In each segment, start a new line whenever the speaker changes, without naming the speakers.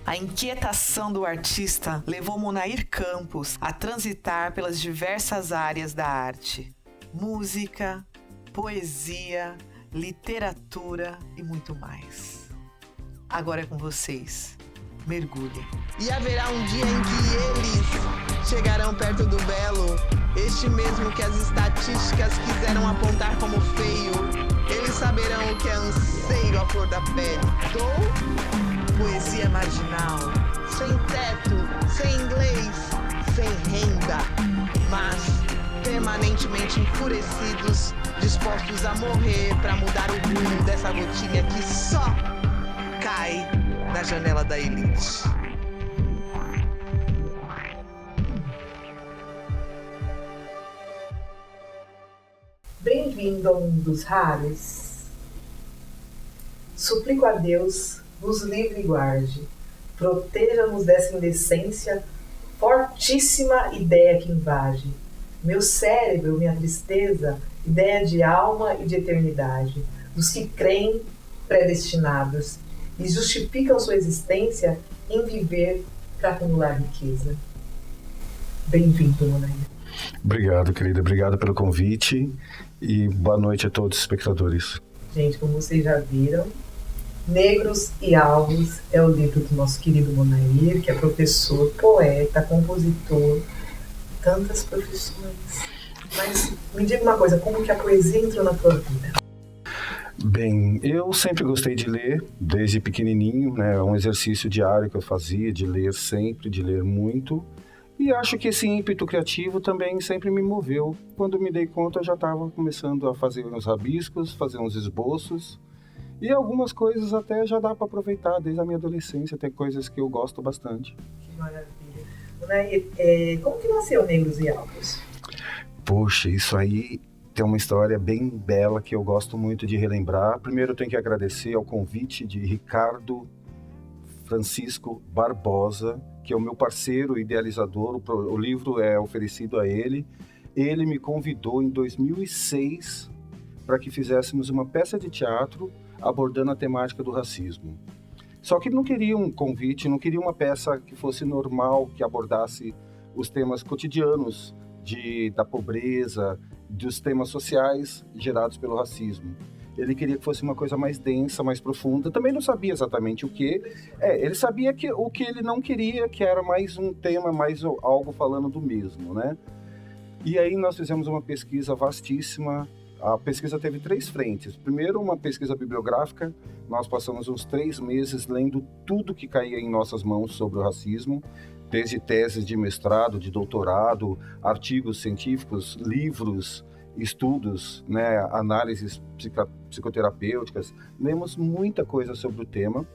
A inquietação do artista levou Monair Campos a transitar pelas diversas áreas da arte: música, poesia, literatura e muito mais. Agora é com vocês. Mergulhem.
E haverá um dia em que eles chegarão perto do belo, este mesmo que as estatísticas quiseram apontar como feio. Eles saberão o que é anseio à flor da pele. Dou poesia marginal, sem teto, sem inglês, sem renda, mas permanentemente enfurecidos, dispostos a morrer para mudar o rumo dessa gotinha que só cai na janela da elite.
Bem-vindo ao mundo dos raros. Suplico a Deus, nos livre e guarde, proteja-nos dessa indecência, fortíssima ideia que invade meu cérebro, minha tristeza, ideia de alma e de eternidade, dos que creem predestinados e justificam sua existência em viver para acumular riqueza. Bem-vindo, Monair.
Obrigado, querida. Obrigado pelo convite e boa noite a todos os espectadores.
Gente, como vocês já viram, Negros e Alvos é o livro do nosso querido Monair, que é professor, poeta, compositor, tantas profissões. Mas me diga uma coisa, como que a poesia entrou na tua vida?
Bem, eu sempre gostei de ler, desde pequenininho, né? É um exercício diário que eu fazia, de ler sempre, de ler muito. E acho que esse ímpeto criativo também sempre me moveu. Quando me dei conta, eu já estava começando a fazer uns rabiscos, fazer uns esboços. E algumas coisas até já dá para aproveitar desde a minha adolescência. Tem coisas que eu gosto bastante.
Que maravilha. Monair, como que nasceu Negros e Alvos?
Poxa, isso aí tem uma história bem bela que eu gosto muito de relembrar. Primeiro eu tenho que agradecer ao convite de Ricardo Francisco Barbosa, que é o meu parceiro idealizador. O livro é oferecido a ele. Ele me convidou em 2006 para que fizéssemos uma peça de teatro abordando a temática do racismo. Só que ele não queria um convite, não queria uma peça que fosse normal, que abordasse os temas cotidianos da pobreza, dos temas sociais gerados pelo racismo. Ele queria que fosse uma coisa mais densa, mais profunda. Também não sabia exatamente o que. Ele sabia que o que ele não queria, que era mais um tema, mais algo falando do mesmo, né? E aí nós fizemos uma pesquisa vastíssima. A pesquisa teve 3 frentes. Primeiro, uma pesquisa bibliográfica. Nós passamos uns 3 meses lendo tudo que caía em nossas mãos sobre o racismo, desde teses de mestrado, de doutorado, artigos científicos, livros, estudos, né, análises psicoterapêuticas. Lemos muita coisa sobre o tema.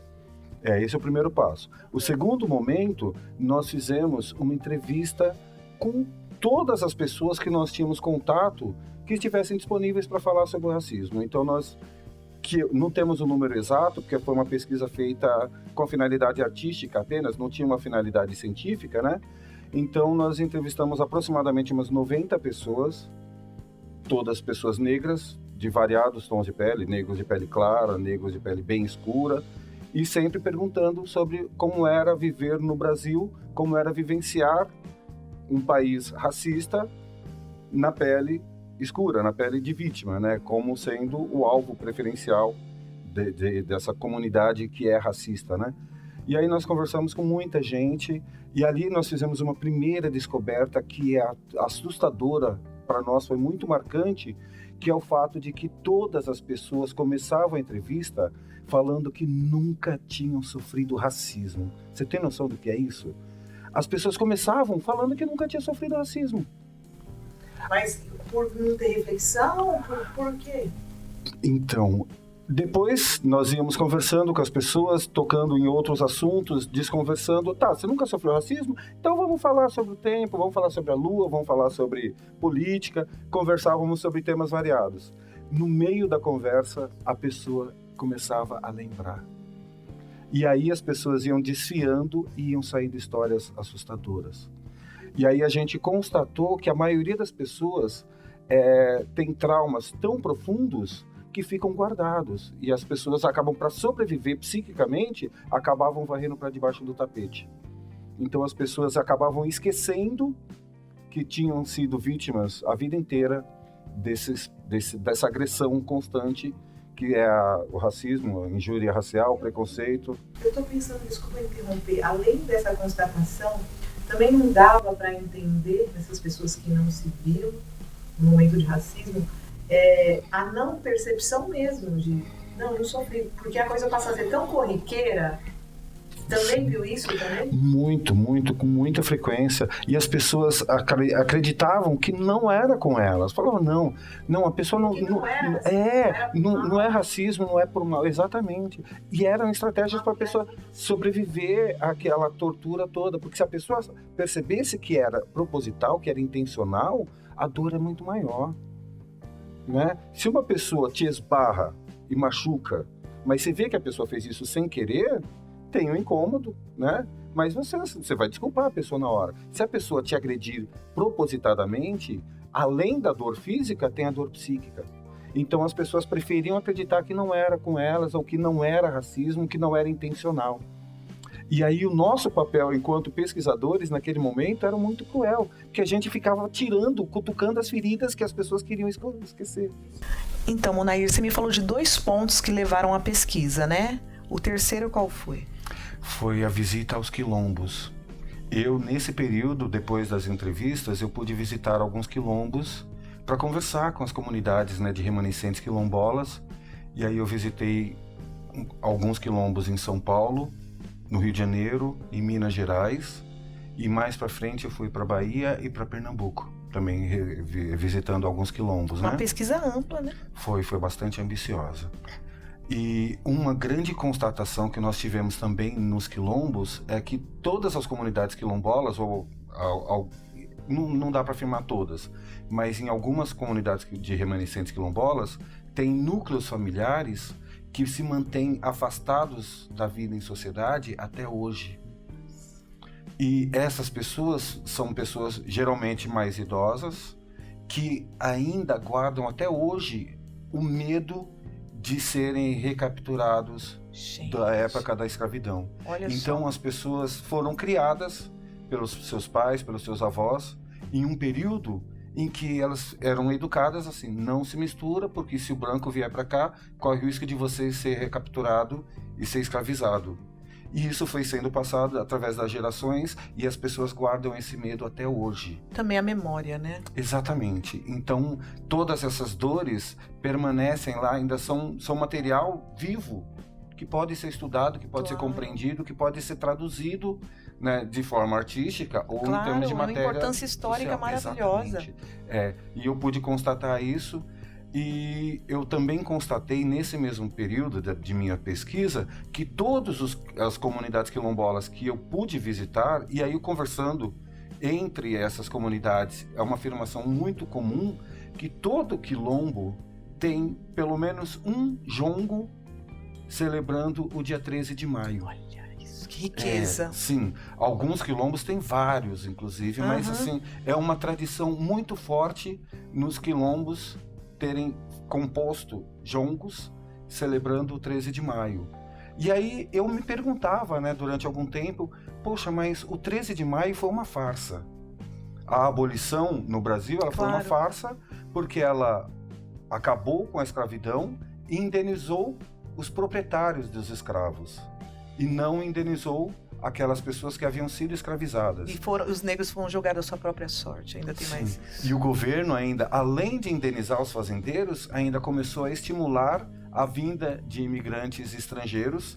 Esse é o primeiro passo. O segundo momento, nós fizemos uma entrevista com todas as pessoas que nós tínhamos contato que estivessem disponíveis para falar sobre o racismo. Então nós não temos o número exato, porque foi uma pesquisa feita com finalidade artística apenas, não tinha uma finalidade científica, né? Então nós entrevistamos aproximadamente umas 90 pessoas, todas pessoas negras, de variados tons de pele, negros de pele clara, negros de pele bem escura, e sempre perguntando sobre como era viver no Brasil, como era vivenciar um país racista na pele escura, na pele de vítima, né? Como sendo o alvo preferencial dessa comunidade que é racista, né? E aí nós conversamos com muita gente e ali nós fizemos uma primeira descoberta que é assustadora para nós, foi muito marcante, que é o fato de que todas as pessoas começavam a entrevista falando que nunca tinham sofrido racismo. Você tem noção do que é isso? As pessoas começavam falando que nunca tinham sofrido racismo.
Mas por não ter reflexão? Por quê?
Então, depois nós íamos conversando com as pessoas, tocando em outros assuntos, desconversando. Tá, você nunca sofreu racismo? Então vamos falar sobre o tempo, vamos falar sobre a lua, vamos falar sobre política, conversávamos sobre temas variados. No meio da conversa, a pessoa começava a lembrar. E aí as pessoas iam desfiando e iam saindo histórias assustadoras. E aí a gente constatou que a maioria das pessoas tem traumas tão profundos que ficam guardados. E as pessoas acabam, para sobreviver psiquicamente, acabavam varrendo para debaixo do tapete. Então as pessoas acabavam esquecendo que tinham sido vítimas a vida inteira dessa agressão constante que é o racismo, a injúria racial, o preconceito.
Eu estou pensando, desculpa interromper, além dessa constatação, também não dava para entender essas pessoas que não se viram no momento de racismo, a não percepção mesmo de, não, eu sofri, porque a coisa passa a ser tão corriqueira. Também viu isso também?
Muito, com muita frequência. E as pessoas acreditavam que não era com elas. Falavam, não, a pessoa não é racismo, não é por mal. Exatamente. E eram estratégias para a pessoa sobreviver àquela tortura toda. Porque se a pessoa percebesse que era proposital, que era intencional, a dor é muito maior. Né? Se uma pessoa te esbarra e machuca, mas você vê que a pessoa fez isso sem querer, tem um incômodo, né? Mas você vai desculpar a pessoa na hora. Se a pessoa te agredir propositadamente, além da dor física, tem a dor psíquica. Então as pessoas preferiam acreditar que não era com elas, ou que não era racismo, que não era intencional. E aí o nosso papel enquanto pesquisadores naquele momento era muito cruel, porque a gente ficava cutucando as feridas que as pessoas queriam esquecer.
Então, Monair, você me falou de 2 pontos que levaram à pesquisa, né? O terceiro qual foi?
Foi a visita aos quilombos. Eu, nesse período, depois das entrevistas, eu pude visitar alguns quilombos para conversar com as comunidades, né, de remanescentes quilombolas. E aí eu visitei alguns quilombos em São Paulo, no Rio de Janeiro, em Minas Gerais. E mais para frente eu fui para Bahia e para Pernambuco, também visitando alguns quilombos.
Uma
né?
pesquisa ampla, né?
Foi bastante ambiciosa. E uma grande constatação que nós tivemos também nos quilombos é que todas as comunidades quilombolas, não dá para afirmar todas, mas em algumas comunidades de remanescentes quilombolas, tem núcleos familiares que se mantêm afastados da vida em sociedade até hoje. E essas pessoas são pessoas geralmente mais idosas, que ainda guardam até hoje o medo de serem recapturados da época da escravidão. Então as pessoas foram criadas pelos seus pais, pelos seus avós, em um período em que elas eram educadas assim, não se mistura, porque se o branco vier para cá, corre o risco de você ser recapturado e ser escravizado. E isso foi sendo passado através das gerações e as pessoas guardam esse medo até hoje.
Também a memória, né?
Exatamente. Então, todas essas dores permanecem lá, ainda são material vivo, que pode ser estudado, que pode ser compreendido, que pode ser traduzido, né, de forma artística ou em termos de matéria.
Uma importância histórica
social.
maravilhosa.
Exatamente. E eu pude constatar isso. E eu também constatei nesse mesmo período de minha pesquisa que todas as comunidades quilombolas que eu pude visitar, e aí conversando entre essas comunidades, é uma afirmação muito comum que todo quilombo tem pelo menos um jongo celebrando o dia 13 de maio.
Olha isso, que riqueza.
Sim, alguns quilombos têm vários, inclusive, mas assim, é uma tradição muito forte nos quilombos terem composto jongos celebrando o 13 de maio. E aí eu me perguntava, né, durante algum tempo, poxa, mas o 13 de maio foi uma farsa. A abolição no Brasil, ela foi uma farsa porque ela acabou com a escravidão e indenizou os proprietários dos escravos e não indenizou aquelas pessoas que haviam sido escravizadas.
E os negros foram jogados à sua própria sorte, ainda tem mais isso.
E o governo ainda, além de indenizar os fazendeiros, ainda começou a estimular a vinda de imigrantes estrangeiros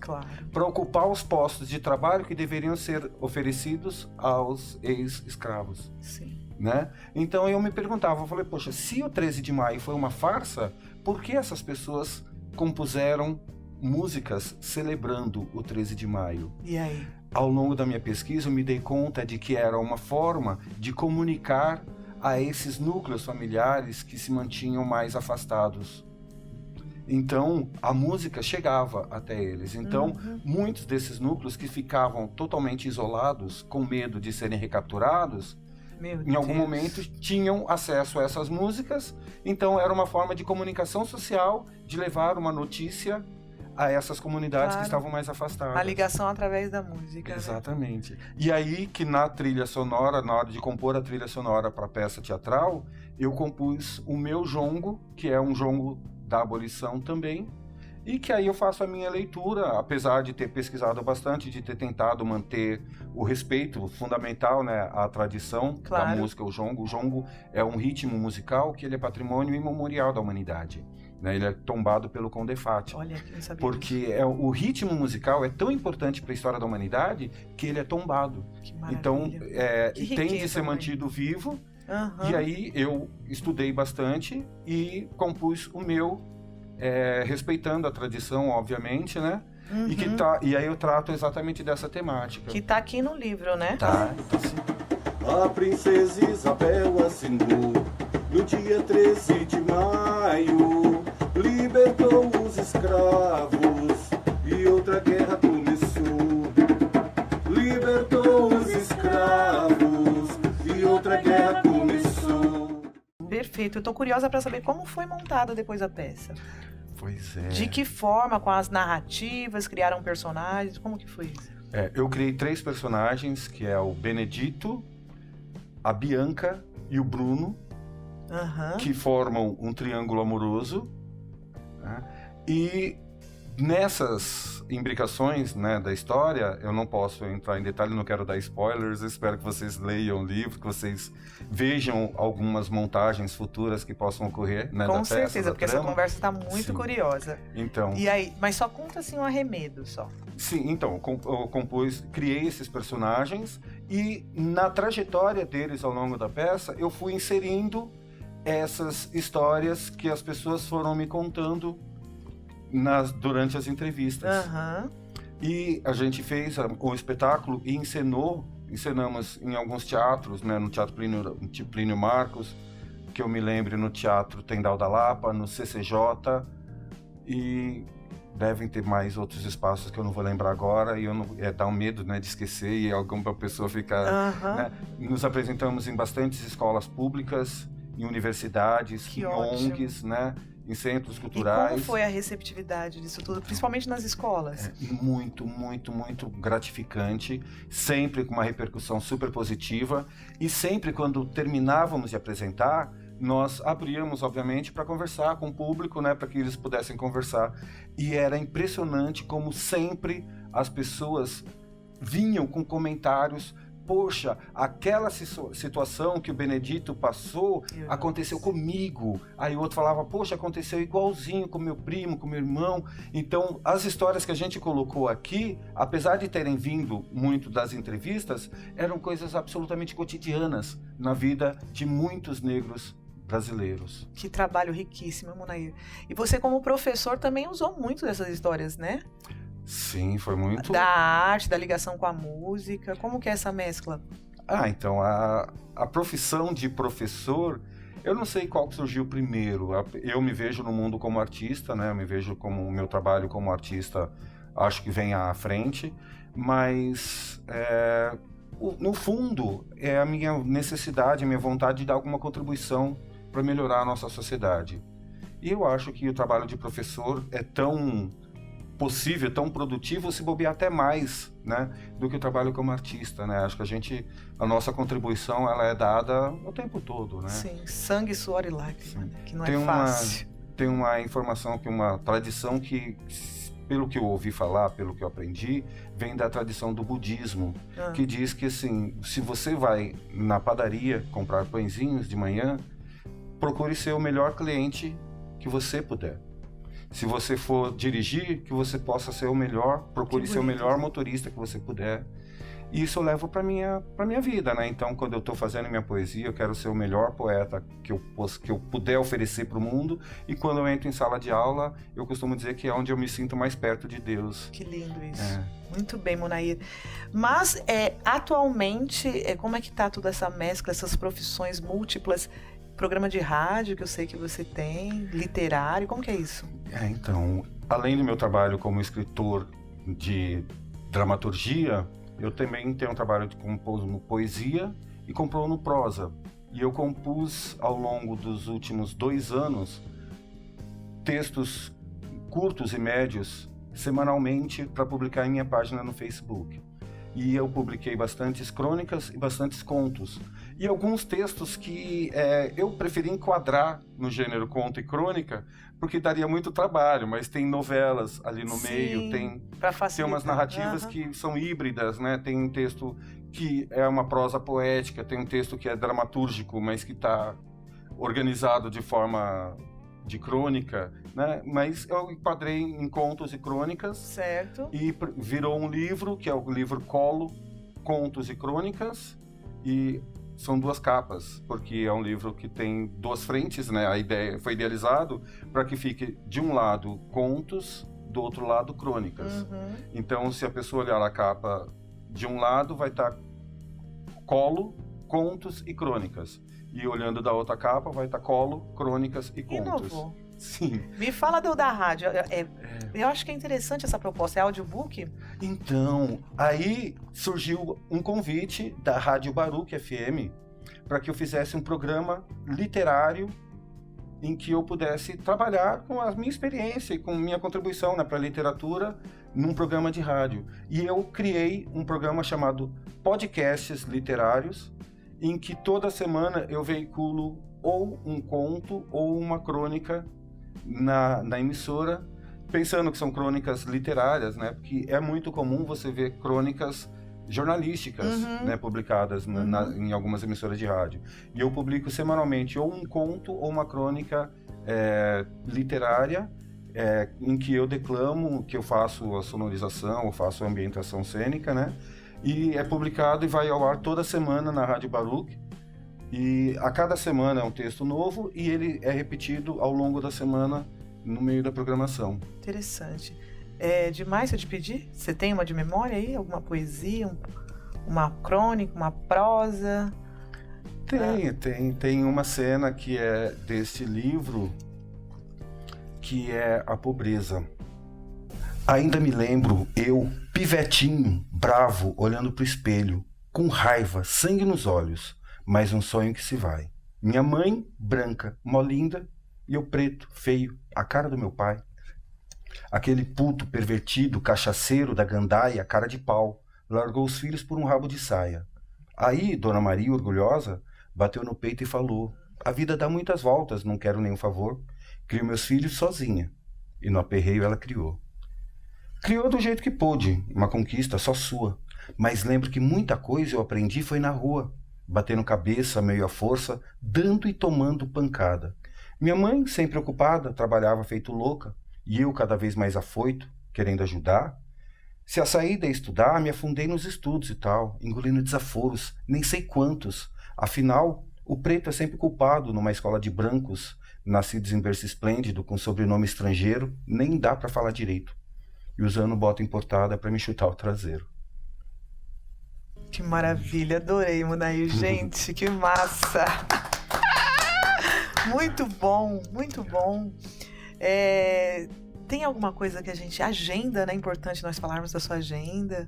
para ocupar os postos de trabalho que deveriam ser oferecidos aos ex-escravos.
Sim.
Né? Então eu me perguntava, eu falei, poxa, se o 13 de maio foi uma farsa, por que essas pessoas compuseram músicas celebrando o 13 de maio?
E aí?
Ao longo da minha pesquisa, eu me dei conta de que era uma forma de comunicar a esses núcleos familiares que se mantinham mais afastados. Então, a música chegava até eles. Então, muitos desses núcleos que ficavam totalmente isolados, com medo de serem recapturados, em algum momento tinham acesso a essas músicas, então era uma forma de comunicação social, de levar uma notícia a essas comunidades que estavam mais afastadas.
A ligação através da música.
Exatamente. Né? E aí que na trilha sonora, na hora de compor a trilha sonora para a peça teatral, eu compus o meu jongo, que é um jongo da abolição também, e que aí eu faço a minha leitura, apesar de ter pesquisado bastante, de ter tentado manter o respeito fundamental, né, à tradição da música, o jongo. O jongo é um ritmo musical que ele é patrimônio imemorial da humanidade. Né? Ele é tombado pelo Condefat.
Olha, que não sabia
porque o ritmo musical é tão importante para a história da humanidade que ele é tombado.
Que maravilha.
Então,
que
tem de ser mantido vivo. E aí eu estudei bastante e compus o meu, respeitando a tradição, obviamente, né? E aí eu trato exatamente dessa temática.
Que tá aqui no livro, né?
Tá sim.
A princesa Isabel assinou no dia 13 de maio, libertou os escravos e outra guerra começou. Libertou os escravos e outra guerra começou.
Perfeito. Eu tô curiosa para saber como foi montada depois a peça.
Pois é.
De que forma, com as narrativas, criaram personagens, como que foi isso?
Eu criei 3 personagens, que é o Benedito, a Bianca e o Bruno, que formam um triângulo amoroso, né? E nessas imbricações, né, da história, eu não posso entrar em detalhe, não quero dar spoilers, eu espero que vocês leiam o livro, que vocês vejam algumas montagens futuras que possam ocorrer, né,
Com certeza, porque essa conversa está muito curiosa.
Então,
e aí, mas só conta assim um arremedo, só.
Sim, então, eu criei esses personagens e na trajetória deles ao longo da peça, eu fui inserindo essas histórias que as pessoas foram me contando durante as entrevistas. E a gente fez o espetáculo e encenamos em alguns teatros, né, no Teatro Plínio Marcos, que eu me lembro, no Teatro Tendal da Lapa, no CCJ, e devem ter mais outros espaços que eu não vou lembrar agora, e dá um medo, né, de esquecer e alguma pessoa ficar... Né? Nos apresentamos em bastantes escolas públicas, em universidades, em ONGs, né? Em centros culturais.
E como foi a receptividade disso tudo, principalmente nas escolas?
Muito, muito, muito gratificante, sempre com uma repercussão super positiva, e sempre quando terminávamos de apresentar, nós abríamos, obviamente, para conversar com o público, né, para que eles pudessem conversar. E era impressionante como sempre as pessoas vinham com comentários: poxa, aquela situação que o Benedito passou aconteceu comigo. Aí o outro falava: poxa, aconteceu igualzinho com meu primo, com meu irmão. Então, as histórias que a gente colocou aqui, apesar de terem vindo muito das entrevistas, eram coisas absolutamente cotidianas na vida de muitos negros brasileiros.
Que trabalho riquíssimo, Munair. E você, como professor, também usou muito dessas histórias, né?
Sim, foi muito...
Da arte, da ligação com a música. Como que é essa mescla?
Então, a profissão de professor, eu não sei qual que surgiu primeiro. Eu me vejo no mundo como artista, né? Eu me vejo como o meu trabalho como artista, acho que vem à frente, mas no fundo é a minha necessidade, a minha vontade de dar alguma contribuição para melhorar a nossa sociedade. E eu acho que o trabalho de professor é tão possível, tão produtivo, se bobear até mais, né, do que o trabalho como artista, né? Acho que a nossa contribuição, ela é dada o tempo todo, né?
Sim, sangue, suor e lágrima, né? Que não
tem
é fácil.
Tem uma informação, uma tradição que, pelo que eu ouvi falar, pelo que eu aprendi, vem da tradição do budismo, que diz que, assim, se você vai na padaria comprar pãezinhos de manhã, procure ser o melhor cliente que você puder. Se você for dirigir, que você possa ser o melhor, procure ser o melhor motorista que você puder. E isso eu levo para minha vida, né? Então, quando eu estou fazendo minha poesia, eu quero ser o melhor poeta que eu puder oferecer para o mundo. E quando eu entro em sala de aula, eu costumo dizer que é onde eu me sinto mais perto de Deus.
Que lindo isso. Muito bem, Munair. Mas, atualmente, como é que está toda essa mescla, essas profissões múltiplas? Programa de rádio, que eu sei que você tem, literário, como que é isso?
Então, além do meu trabalho como escritor de dramaturgia, eu também tenho um trabalho como poesia e comprou no Prosa. E eu compus ao longo dos últimos 2 anos textos curtos e médios semanalmente para publicar em minha página no Facebook. E eu publiquei bastantes crônicas e bastantes contos. E alguns textos que eu preferi enquadrar no gênero conto e crônica, porque daria muito trabalho, mas tem novelas ali no meio, tem umas narrativas que são híbridas, né? Tem um texto que é uma prosa poética, tem um texto que é dramatúrgico, mas que está organizado de forma de crônica, né? Mas eu enquadrei em contos e crônicas.
Certo.
E virou um livro, que é o livro Colo, Contos e Crônicas, e são 2 capas, porque é um livro que tem 2 frentes, né? A ideia foi idealizado para que fique de um lado contos, do outro lado crônicas. Então, se a pessoa olhar a capa de um lado, vai estar Colo, Contos e Crônicas. E olhando da outra capa, vai estar Colo, Crônicas e Contos.
Inovou.
Sim.
Me fala da rádio. Eu acho que é interessante essa proposta. É audiobook?
Então, aí surgiu um convite da Rádio Baruch FM para que eu fizesse um programa literário em que eu pudesse trabalhar com a minha experiência e com minha contribuição, né, para a literatura num programa de rádio. E eu criei um programa chamado Podcasts Literários, em que toda semana eu veiculo ou um conto ou uma crônica na emissora, pensando que são crônicas literárias, né? Porque é muito comum você ver crônicas jornalísticas, né, publicadas em algumas emissoras de rádio. E eu publico semanalmente ou um conto ou uma crônica literária, em que eu declamo, que eu faço a sonorização, eu faço a ambientação cênica, né? E é publicado e vai ao ar toda semana na Rádio Baruch. E a cada semana é um texto novo e ele é repetido ao longo da semana no meio da programação.
Interessante. É demais eu te pedir? Você tem uma de memória aí? Alguma poesia? Uma crônica? Uma prosa?
Tem uma cena que é desse livro, que é A Pobreza. Ainda me lembro, eu, pivetinho, bravo, olhando pro espelho, com raiva, sangue nos olhos, mas um sonho que se vai. Minha mãe, branca, molinda, e eu preto, feio, a cara do meu pai. Aquele puto pervertido, cachaceiro da gandaia, cara de pau, largou os filhos por um rabo de saia. Aí, Dona Maria, orgulhosa, bateu no peito e falou: a vida dá muitas voltas, não quero nenhum favor. Crio meus filhos sozinha. E no aperreio ela criou. Criou do jeito que pôde, uma conquista só sua. Mas lembro que muita coisa eu aprendi foi na rua, batendo cabeça, meio à força, dando e tomando pancada. Minha mãe, sempre ocupada, trabalhava feito louca, e eu cada vez mais afoito, querendo ajudar. Se a saída é estudar, me afundei nos estudos e tal, engolindo desaforos, nem sei quantos. Afinal, o preto é sempre culpado numa escola de brancos, nascidos em berço esplêndido, com sobrenome estrangeiro, nem dá pra falar direito. E usando bota importada pra me chutar o traseiro.
Que maravilha, adorei, Munair. Gente, que massa! Muito bom, muito bom. Tem alguma coisa que a gente... Agenda, né? É importante nós falarmos da sua agenda.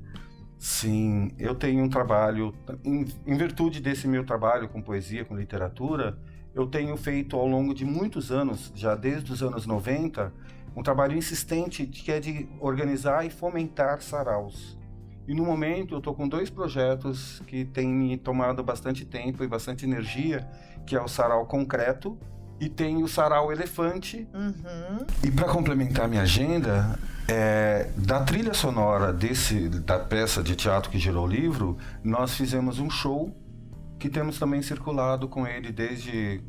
Sim, eu tenho um trabalho... Em virtude desse meu trabalho com poesia, com literatura, eu tenho feito ao longo de muitos anos, já desde os anos 90, um trabalho insistente que é de organizar e fomentar saraus. E no momento eu estou com 2 projetos que têm me tomado bastante tempo e bastante energia, que é o Sarau Concreto e tem o Sarau Elefante. E para complementar minha agenda, da trilha sonora da peça de teatro que gerou o livro, nós fizemos um show que temos também circulado com ele desde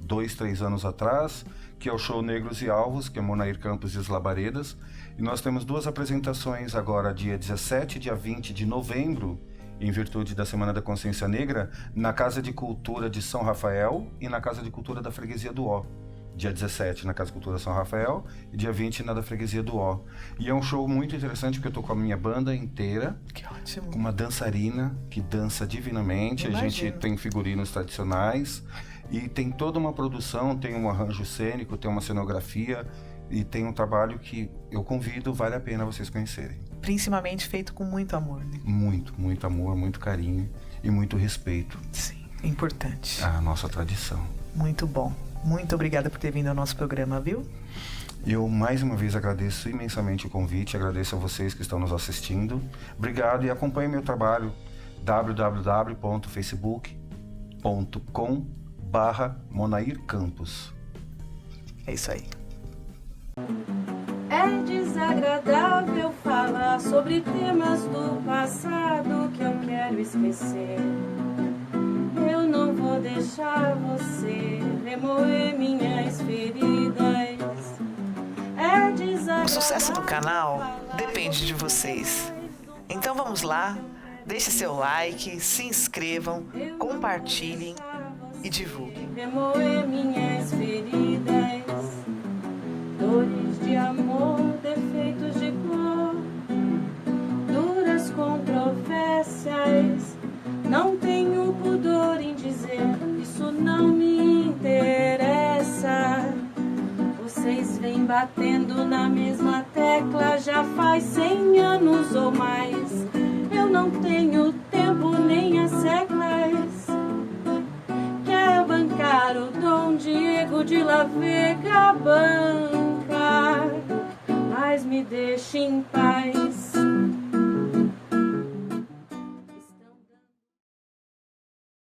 2, 3 anos atrás, que é o show Negros e Alvos, que é Monair Campos e os Labaredas. E nós temos 2 apresentações agora, dia 17 e dia 20 de novembro, em virtude da Semana da Consciência Negra, na Casa de Cultura de São Rafael e na Casa de Cultura da Freguesia do Ó. Dia 17 na Casa de Cultura São Rafael e dia 20 na da Freguesia do Ó. E é um show muito interessante porque eu tô com a minha banda inteira.
Que ótimo.
Com uma dançarina que dança divinamente.
Imagino.
A gente tem figurinos tradicionais e tem toda uma produção, tem um arranjo cênico, tem uma cenografia e tem um trabalho que eu convido, vale a pena vocês conhecerem.
principalmente feito com muito amor, né?
Muito amor, muito carinho e muito respeito
Sim, é importante.
à nossa tradição.
Muito bom. Muito obrigada por ter vindo ao nosso programa, viu?
Eu, mais uma vez, agradeço imensamente o convite, agradeço a vocês que estão nos assistindo. Obrigado e acompanhe meu trabalho www.facebook.com/Monair Campos.
É isso aí.
É desagradável falar sobre temas do passado que eu quero esquecer. Eu não vou deixar você remoer minhas feridas. É desagradável.
O sucesso do canal depende de vocês. Então vamos lá, deixe seu like, se inscrevam, compartilhem e divulguem.
Remoer minhas feridas, dores de amor, defeitos de cor, duras controvérsias. Não tenho pudor em dizer, isso não me interessa. Vocês vêm batendo na mesma tecla já faz 100 anos ou mais. Eu não tenho tempo nem as seglas. Quer bancar o Dom Diego de La Vega, banca, mas me deixe em paz.